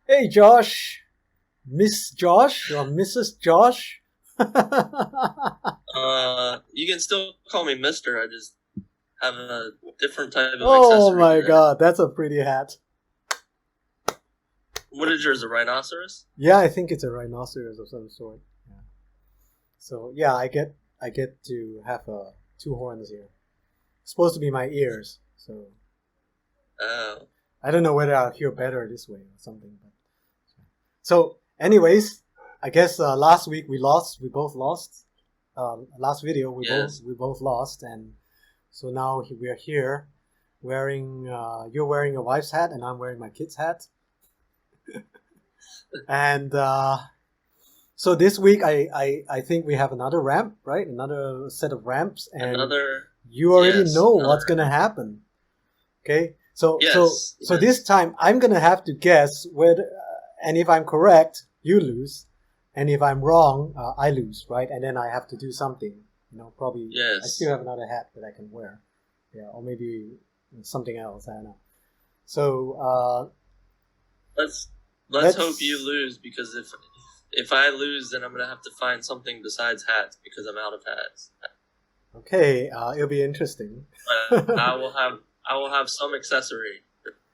Hey, Josh. Miss Josh or Mrs. Josh? You can still call me Mister. I just have a different type of Oh accessory my today. god, that's a pretty hat. What is yours? A rhinoceros? Yeah, I think it's a rhinoceros of some sort. Yeah. So yeah, I get to have two horns here. It's supposed to be my ears. So Oh, I don't know whether I'll hear better this way or something. But so, anyways, I guess last week we lost. We both lost. Last video yes. we both lost, and so now we are here wearing. You're wearing your wife's hat, and I'm wearing my kid's hat. And so this week, I think we have another ramp, right? Another set of ramps, and Another. you already Yes. know Another. what's gonna happen. Okay, so Yes. so this time I'm gonna have to guess whether, and if I'm correct, you lose, and if I'm wrong, I lose, right? And then I have to do something. Probably I Yes. still have another hat that I can wear, yeah, or maybe something else. I don't know. So Let's let's. hope you lose, because if I lose, then I'm gonna have to find something besides hats because I'm out of hats. Okay, it'll be interesting. But I will have some accessory,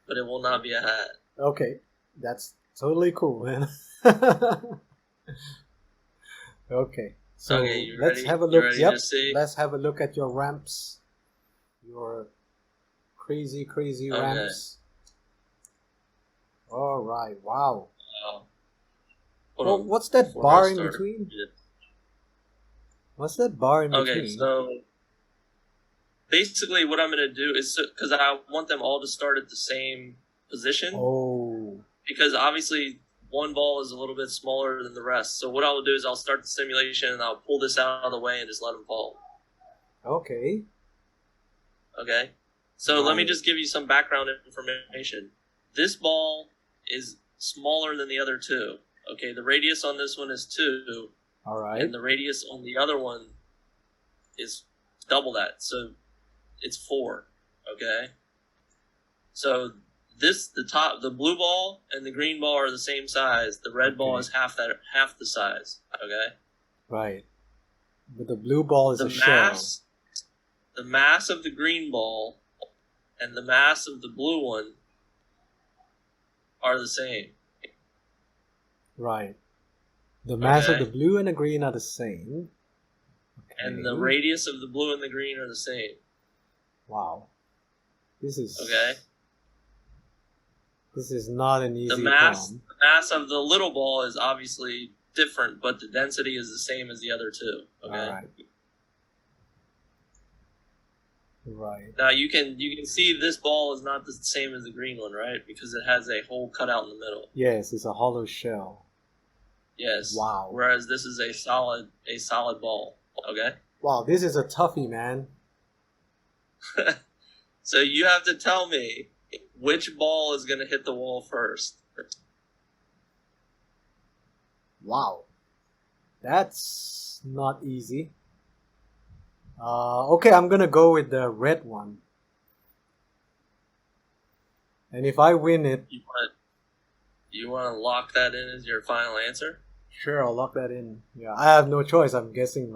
but it will not be a hat. Okay, that's totally cool, man. Okay, so Okay, you let's ready? have a You look. ready Yep, to see? let's have a look at your ramps, your crazy, crazy Okay. ramps. All right, wow. Hold Well, on. what's that Before bar I in start. between? What's that bar in Okay, between? so basically what I'm going to do is, because I want them all to start at the same position, Oh, because obviously one ball is a little bit smaller than the rest. So what I'll do is I'll start the simulation and I'll pull this out of the way and just let them fall. okay. Okay? So let me Right. just give you some background information. This ball is smaller than the other two. Okay, the radius on this one is 2, All right. and the radius on the other one is double that. So it's 4. Okay? So the blue ball and the green ball are the same size. The red ball Okay. is half the size. Okay? Right. But the blue ball is The a shell. mass of the green ball and the mass of the blue one are the same. Right. The mass of Okay. the blue and the green are the same. Okay. And the radius of the blue and the green are the same. Wow. This is Okay? This is not an easy The problem. mass of the little ball is obviously different, but the density is the same as the other two. Okay? All right. Right. Now you can see this ball is not the same as the green one, right? Because it has a hole cut out in the middle. Yes, it's a hollow shell. Yes. Wow. Whereas this is a solid ball. Okay? Wow, this is a toughie, man. So you have to tell me which ball is going to hit the wall first. Wow. That's not easy. Okay, I'm gonna go with the red one. And if I win it, You want to lock that in as your final answer? sure, I'll lock that in. Yeah, I have no choice. I'm guessing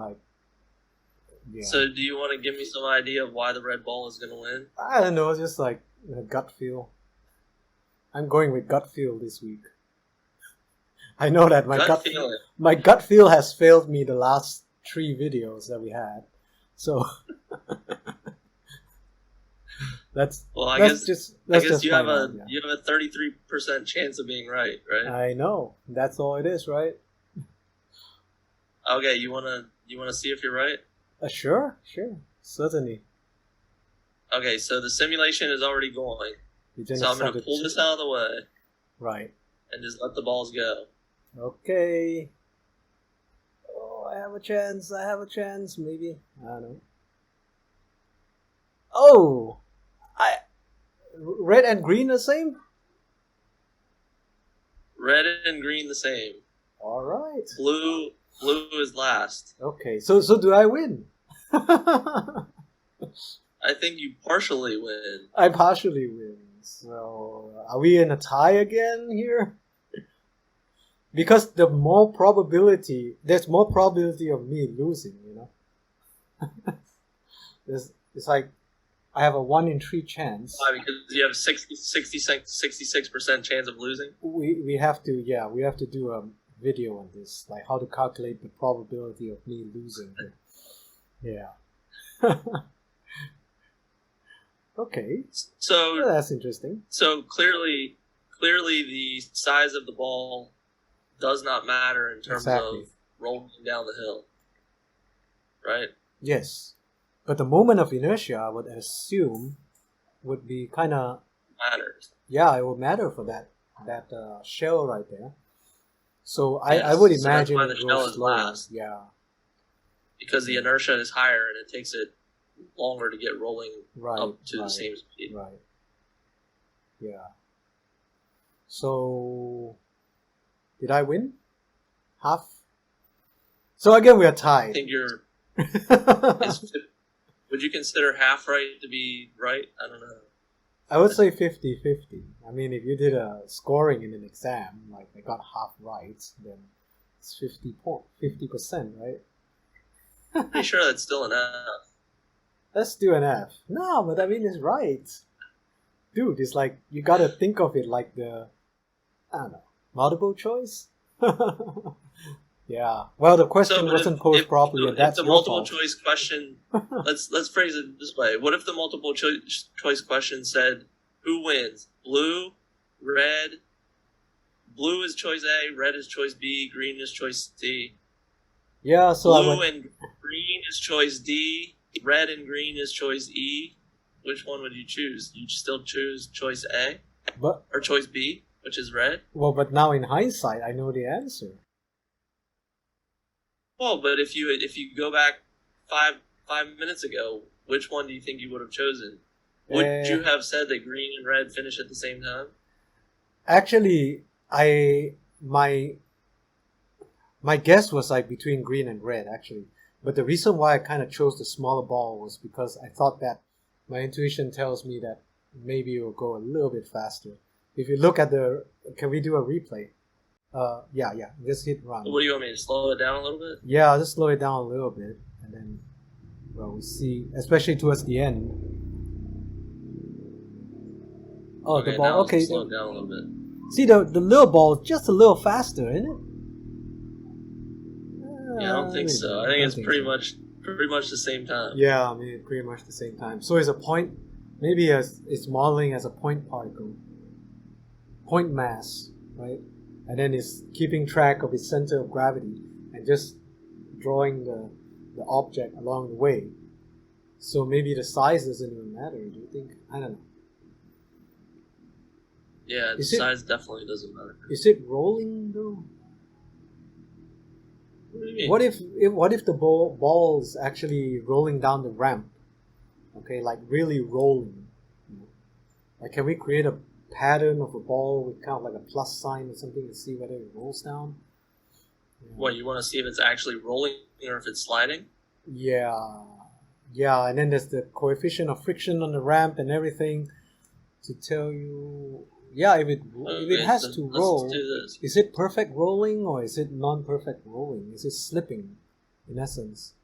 yeah. So do you want to give me some idea of why the red ball is going to win? I don't know, just like a gut feel. I'm going with gut feel this week. I know that my gut feel has failed me the last 3 videos that we had. So let's just you have find out, yeah. you have a 33% chance of being right? I know. That's all it is, right? Okay, you wanna see if you're right? Sure, certainly. Okay, so the simulation is already going. So I'm gonna pull this out of the way. Right. And just let the balls go. Okay. Oh, I have a chance, maybe. I don't know. Oh! Red and green the same? Red and green the same. Alright. Blue is last. Okay, so do I win? I think you partially win. I partially win. So, are we in a tie again here? because there's more probability of me losing, you know. It's like I have a 1 in 3 chance. Why? Because you have 66% chance of losing? We have to do a video on this, like how to calculate the probability of me losing. Yeah. Okay. So well, that's interesting. So clearly the size of the ball does not matter in terms of rolling down the hill. Right? Yes. But the moment of inertia, I would assume, would be kind of matters. Yeah, it would matter for that shell right there. So yes, I would imagine so it goes slower. Yeah. Because the inertia is higher and it takes it longer to get rolling up to the same speed. Right. Yeah. So, did I win? Half? So again, we are tied. I think you're... would you consider half right to be right? I don't know. I would say 50-50. I mean, if you did a scoring in an exam, like I got half right, then it's 50%, right? Pretty sure that's still an F. Let's do an F. No, but I mean, it's right. Dude, it's like, you gotta think of it like I don't know, multiple choice? Yeah. Well, the question wasn't posed properly, and that's the multiple choice question. let's phrase it this way. What if the multiple choice question said, "Who wins? Blue, red. Blue is choice A, red is choice B, green is choice C." Yeah. So blue and green is choice D. Red and green is choice E. Which one would you choose? You still choose choice A, or choice B, which is red. Well, but now in hindsight, I know the answer. Well, but if you go back five minutes ago, which one do you think you would have chosen? Would you have said that green and red finish at the same time? Actually, my guess was like between green and red, actually. But the reason why I kind of chose the smaller ball was because I thought that my intuition tells me that maybe it will go a little bit faster. If you look at can we do a replay? Yeah, just hit run. What do you want me to slow it down a little bit? Yeah, I'll just slow it down a little bit, and then, well, we see, especially towards the end. Oh, okay, the ball. Okay, slow it down a little bit. See, the little ball is just a little faster, isn't it? Yeah, I don't think so. I think it's pretty much the same time. Yeah, I mean, pretty much the same time. So it's a point. Maybe it's modeling as a point particle, point mass, right? And then it's keeping track of its center of gravity and just drawing the object along the way. So maybe the size doesn't even matter, do you think? I don't know. Yeah, the size definitely doesn't matter. Is it rolling though? What do you mean? What if the ball's actually rolling down the ramp? Okay, like really rolling. Like, can we create a pattern of a ball with kind of like a plus sign or something to see whether it rolls down? What, you want to see if it's actually rolling or if it's sliding? Yeah, and then there's the coefficient of friction on the ramp and everything to tell you. Yeah, if it has to roll, is it perfect rolling or is it non-perfect rolling? Is it slipping, in essence?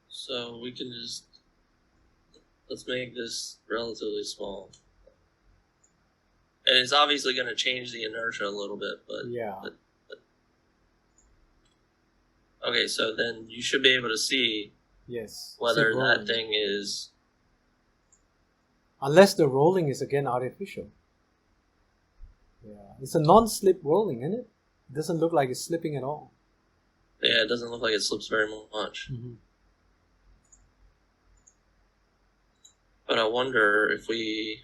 So we can let's make this relatively small. And it's obviously going to change the inertia a little bit, but... Yeah. Okay, so then you should be able to see whether that thing is... Unless the rolling is again artificial. Yeah, it's a non-slip rolling, isn't it? It doesn't look like it's slipping at all. Yeah, it doesn't look like it slips very much. Mm-hmm. But I wonder if we...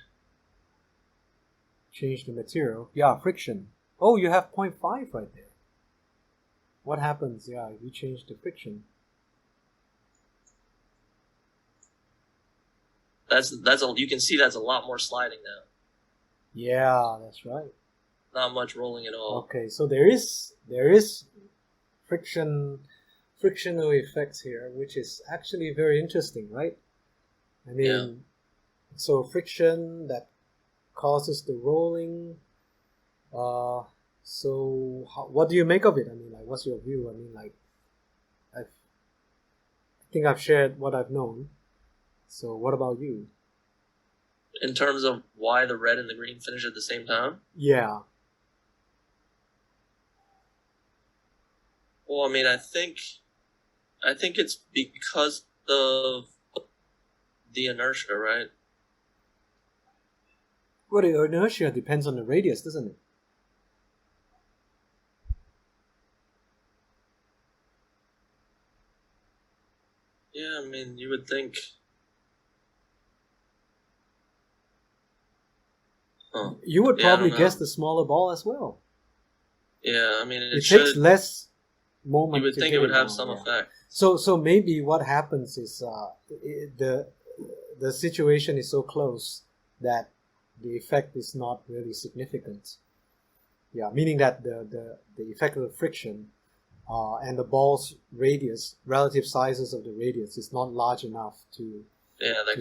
change the material. Yeah, friction. Oh, you have 0.5 right there. What happens, if you change the friction? You can see that's a lot more sliding now. Yeah, that's right. Not much rolling at all. Okay, so there is frictional effects here, which is actually very interesting, right? I mean, so friction that causes the rolling, So what do you make of it? I mean, like, what's your view? I mean, like, I think I've shared what I've known. So what about you? In terms of why the red and the green finish at the same time? Yeah. Well, I mean, I think it's because of the inertia, right? Well, the inertia depends on the radius, doesn't it? Yeah, I mean, you would think. Huh. You would Yeah, I probably don't know. guess the smaller ball as well. Yeah, I mean, It takes less moment. You would to think get it would have down, some yeah. effect. So maybe what happens is the situation is so close that the effect is not really significant. Yeah, meaning that the effect of the friction and the ball's radius, relative sizes of the radius, is not large enough to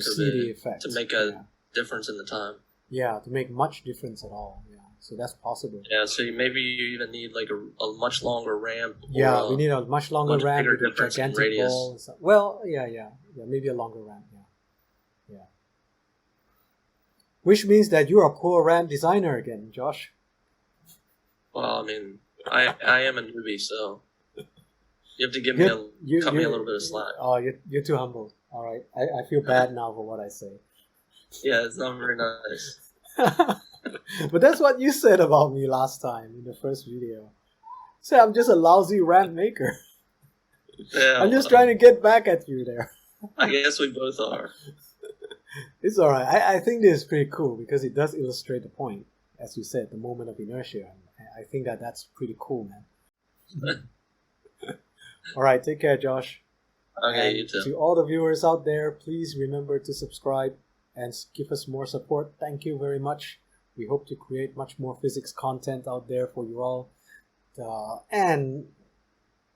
see the effect. To make a difference in the time. Yeah, to make much difference at all. Yeah, so that's possible. Yeah, so maybe you even need like a much longer ramp. Yeah, we need a much longer ramp with a gigantic ball. Well, yeah, maybe a longer ramp. Yeah. Which means that you're a poor ramp designer again, Josh. Well, I mean, I am a newbie, so you have to give me cut me a little bit of slack. Oh, you're too humble. All right, I feel bad now for what I say. Yeah, it's not very nice. But that's what you said about me last time in the first video. Say I'm just a lousy ramp maker. Yeah, I'm just trying to get back at you there. I guess we both are. It's alright. I think this is pretty cool because it does illustrate the point, as you said, the moment of inertia. I think that's pretty cool, man. Alright, take care, Josh. Okay, and you too. To all the viewers out there, please remember to subscribe and give us more support. Thank you very much. We hope to create much more physics content out there for you all, and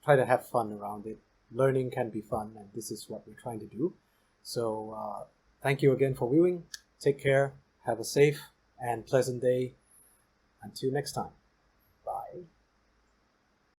try to have fun around it. Learning can be fun, and this is what we're trying to do. So thank you again for viewing. Take care. Have a safe and pleasant day. Until next time.